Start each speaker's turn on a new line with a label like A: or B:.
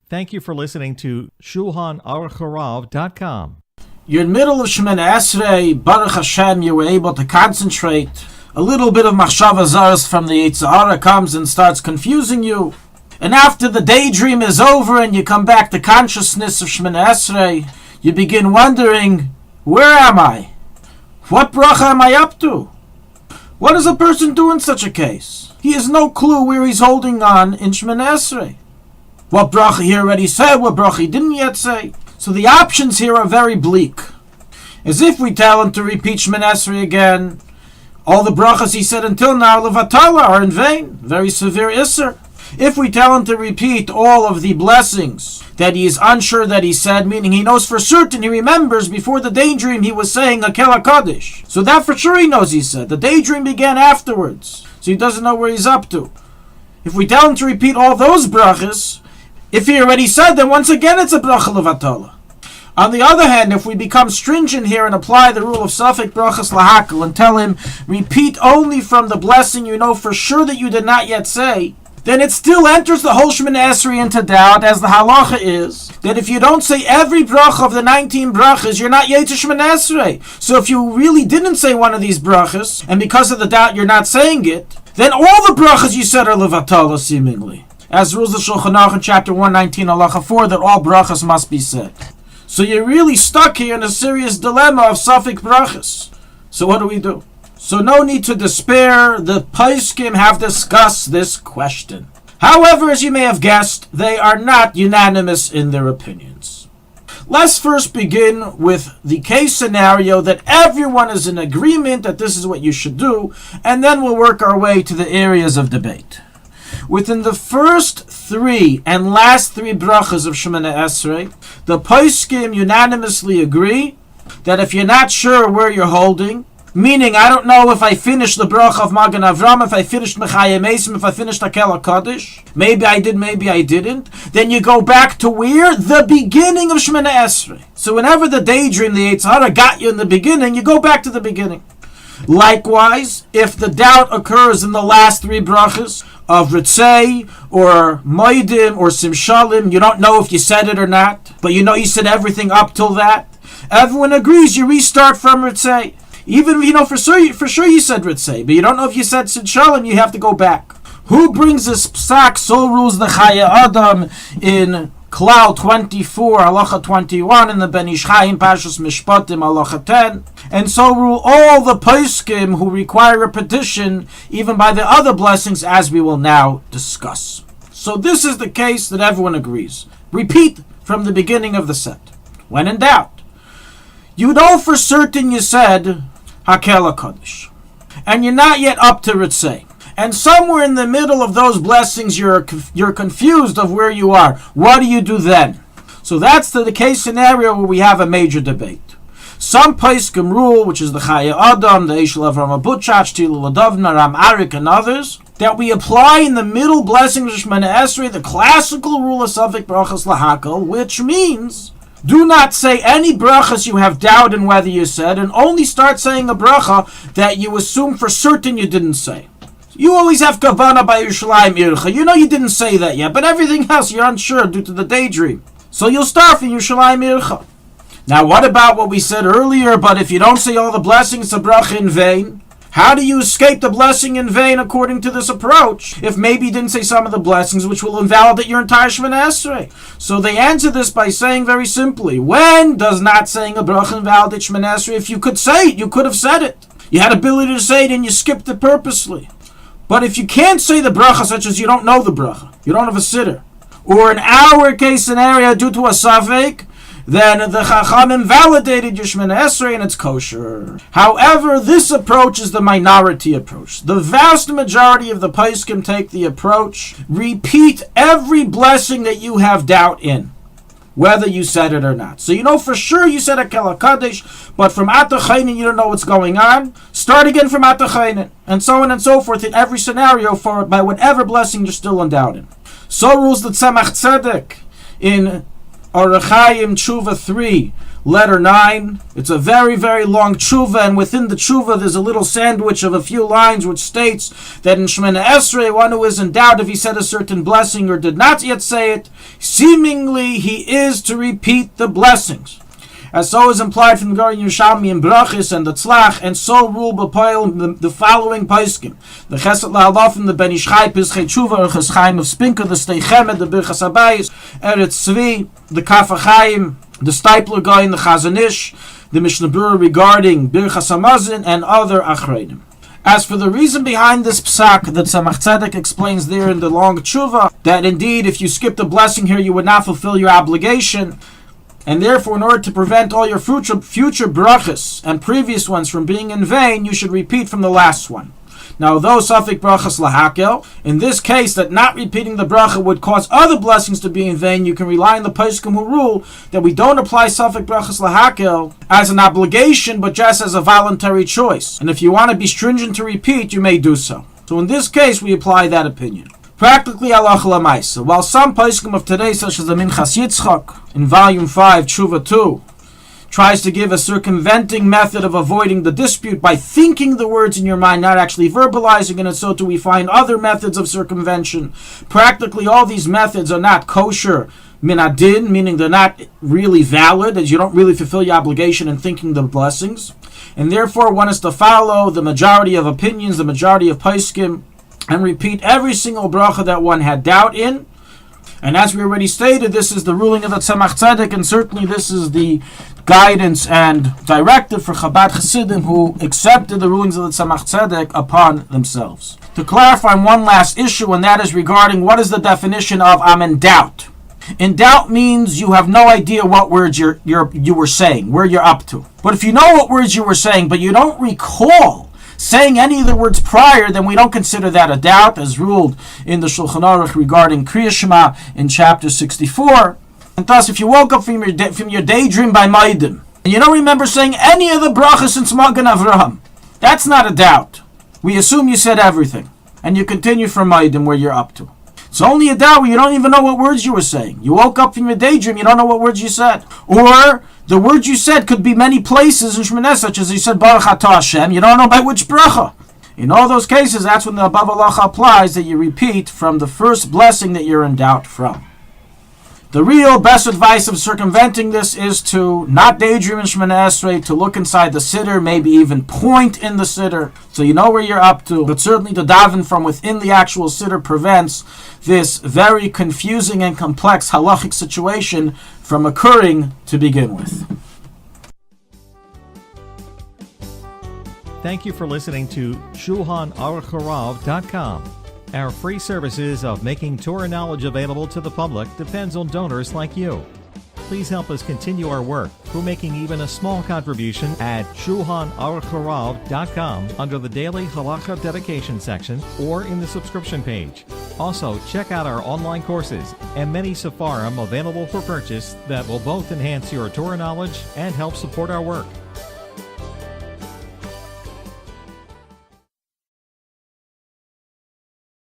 A: Thank you for listening to Shulchanaruchharav.com.
B: You're in the middle of Shemoneh Esrei, Baruch Hashem, you were able to concentrate. A little bit of machshava zaras from the Yetzer Hara comes and starts confusing you. And after the daydream is over and you come back to consciousness of Shemoneh Esrei, you begin wondering, where am I? What bracha am I up to? What does a person do in such a case? He has no clue where he's holding on in Shemoneh Esrei. What bracha he already said, what bracha he didn't yet say. So the options here are very bleak. As if we tell him to repeat Shemoneh Esrei again, all the brachas he said until now, levatala, are in vain. Very severe isser. If we tell him to repeat all of the blessings that he is unsure that he said, meaning he knows for certain, he remembers before the daydream he was saying Hakel HaKadosh. So that for sure he knows he said. The daydream began afterwards, so he doesn't know where he's up to. If we tell him to repeat all those brachas, if he already said them, once again it's a bracha levatala. On the other hand, if we become stringent here and apply the rule of Safek Brachas Lahakal and tell him, repeat only from the blessing you know for sure that you did not yet say, then it still enters the whole Shemoneh Esrei into doubt, as the halacha is, that if you don't say every bracha of the 19 brachas, you're not Yetzer Shemoneh Esrei. So if you really didn't say one of these brachas, and because of the doubt you're not saying it, then all the brachas you said are levatala seemingly. As rules the Shulchanaruchharav in chapter 119, halacha 4, that all brachas must be said. So you're really stuck here in a serious dilemma of Safek brachas. So what do we do? So no need to despair. The Poskim have discussed this question. However, as you may have guessed, they are not unanimous in their opinions. Let's first begin with the case scenario that everyone is in agreement that this is what you should do, and then we'll work our way to the areas of debate. Within the first 3 and last 3 brachas of Shemoneh Esrei, the Poskim unanimously agree that if you're not sure where you're holding, meaning I don't know if I finished the bracha of Magen Avram, if I finished Mechayim Eisim, if I finished Hakel HaKadosh, maybe I did, maybe I didn't, then you go back to where? The beginning of Shemoneh Esrei. So whenever the daydream, the Yetzer Hara got you in the beginning, you go back to the beginning. Likewise, if the doubt occurs in the last 3 brachas of Ritzei or Moedim or Simshalim, you don't know if you said it or not, but you know you said everything up till that, everyone agrees you restart from Ritzei. Even if you know for sure you said Ritzei, but you don't know if you said Simshalim, you have to go back. Who brings this psak? So rules the Chaya Adam in Klal 24, Halacha 21, in the Ben Ish Chaim Pashas Mishpatim, Halacha 10. And so rule all the Poskim who require repetition, even by the other blessings, as we will now discuss. So this is the case that everyone agrees. Repeat from the beginning of the set. When in doubt, you know for certain you said Hakel HaKadosh, and you're not yet up to Ritzei. And somewhere in the middle of those blessings, you're confused of where you are. What do you do then? So that's the case scenario where we have a major debate. Some Poskim rule, which is the Chaya Adam, the Eshel Avram Abuchach, Tilu Ladavna, Ram Arik, and others, that we apply in the middle blessings of Shemoneh Esrei the classical rule of Safek Brachas Lahakal, which means do not say any brachas you have doubt in whether you said, and only start saying a bracha that you assume for certain you didn't say. You always have kavana by Yerushalayim Ircha. You know you didn't say that yet, but everything else you're unsure due to the daydream. So you'll start from Yerushalayim Ircha. Now what about what we said earlier, but if you don't say all the blessings, it's a bracha in vain? How do you escape the blessing in vain according to this approach, if maybe you didn't say some of the blessings which will invalidate your entire Shemoneh Esrei? So they answer this by saying very simply, when does not saying a bracha invalidate Shemoneh Esrei? If you could say it, you could have said it. You had ability to say it and you skipped it purposely. But if you can't say the bracha, such as you don't know the bracha, you don't have a sitter, or in our case scenario due to a safek, then the Chachamim validated your Shemoneh Esrei and it's kosher. However, this approach is the minority approach. The vast majority of the Poskim take the approach, repeat every blessing that you have doubt in, whether you said it or not. So you know for sure you said Hakel HaKadosh, but from Atachainen you don't know what's going on. Start again from Atachainen, and so on and so forth in every scenario by whatever blessing you're still in doubt in. So rules the Tzemach Tzedek in Orach Chaim Tshuva 3, letter 9. It's a very, very long tshuva, and within the tshuva there's a little sandwich of a few lines which states that in Shemoneh Esrei, one who is in doubt if he said a certain blessing or did not yet say it, seemingly he is to repeat the blessings. As so is implied from the Garin Yerushalmi and Brachis and the Tzlach, and so rule b'poil the following Paiskim. The Chesed La'alofim, the Ben Ish Chai, Pischei Tshuva, Orchos Chaim of Spinka, the Stei Chemed, the Birchas Habayis, Eretz Tzvi, the Kaf HaChaim, the Stipler Gaon, the Chazon Ish, the Mishnah Berurah regarding Birchas Hamazon, and other Achreidim. As for the reason behind this psak, that Tzemach Tzedek explains there in the long tshuva, that indeed if you skip the blessing here, you would not fulfill your obligation, and therefore in order to prevent all your future brachas and previous ones from being in vain, you should repeat from the last one. Now, though Safik brachas lahakel, in this case that not repeating the bracha would cause other blessings to be in vain, you can rely on the poskim who rule that we don't apply Safik brachas lahakel as an obligation, but just as a voluntary choice. And if you want to be stringent to repeat, you may do so. So in this case, we apply that opinion. Practically, halacha l'maisa. While some poskim of today, such as the Minchas Yitzchak in volume 5, Tshuva 2, tries to give a circumventing method of avoiding the dispute by thinking the words in your mind, not actually verbalizing it, and so too we find other methods of circumvention. Practically all these methods are not kosher min adin, meaning they're not really valid, as you don't really fulfill your obligation in thinking the blessings. And therefore one is to follow the majority of opinions, the majority of poskim, and repeat every single bracha that one had doubt in. And as we already stated, this is the ruling of the Tzemach Tzedek, and certainly this is the guidance and directive for Chabad Chassidim who accepted the rulings of the Tzemach Tzedek upon themselves. To clarify one last issue, and that is regarding what is the definition of I'm in doubt. In doubt means you have no idea what words you were saying, where you're up to. But if you know what words you were saying, but you don't recall saying any of the words prior, then we don't consider that a doubt, as ruled in the Shulchanaruchharav regarding Kriya Shema in chapter 64. And thus, if you woke up from your daydream by Maidim, and you don't remember saying any of the brachas since Magen Avraham, that's not a doubt. We assume you said everything, and you continue from Maidim where you're up to. It's only a doubt where you don't even know what words you were saying. You woke up from your daydream, you don't know what words you said. Or the words you said could be many places in Shemoneh, such as you said Baruch Atah Hashem, you don't know by which bracha. In all those cases, that's when the above halacha applies, that you repeat from the first blessing that you're in doubt from. The real best advice of circumventing this is to not daydream in Shemoneh Esrei, to look inside the siddur, maybe even point in the siddur, so you know where you're up to. But certainly to daven from within the actual siddur prevents this very confusing and complex halachic situation from occurring to begin with.
A: Thank you for listening to Shulchanaruchharav.com. Our free services of making Torah knowledge available to the public depends on donors like you. Please help us continue our work through making even a small contribution at Shulchanaruchharav.com under the Daily Halacha Dedication section or in the subscription page. Also, check out our online courses and many sefarim available for purchase that will both enhance your Torah knowledge and help support our work.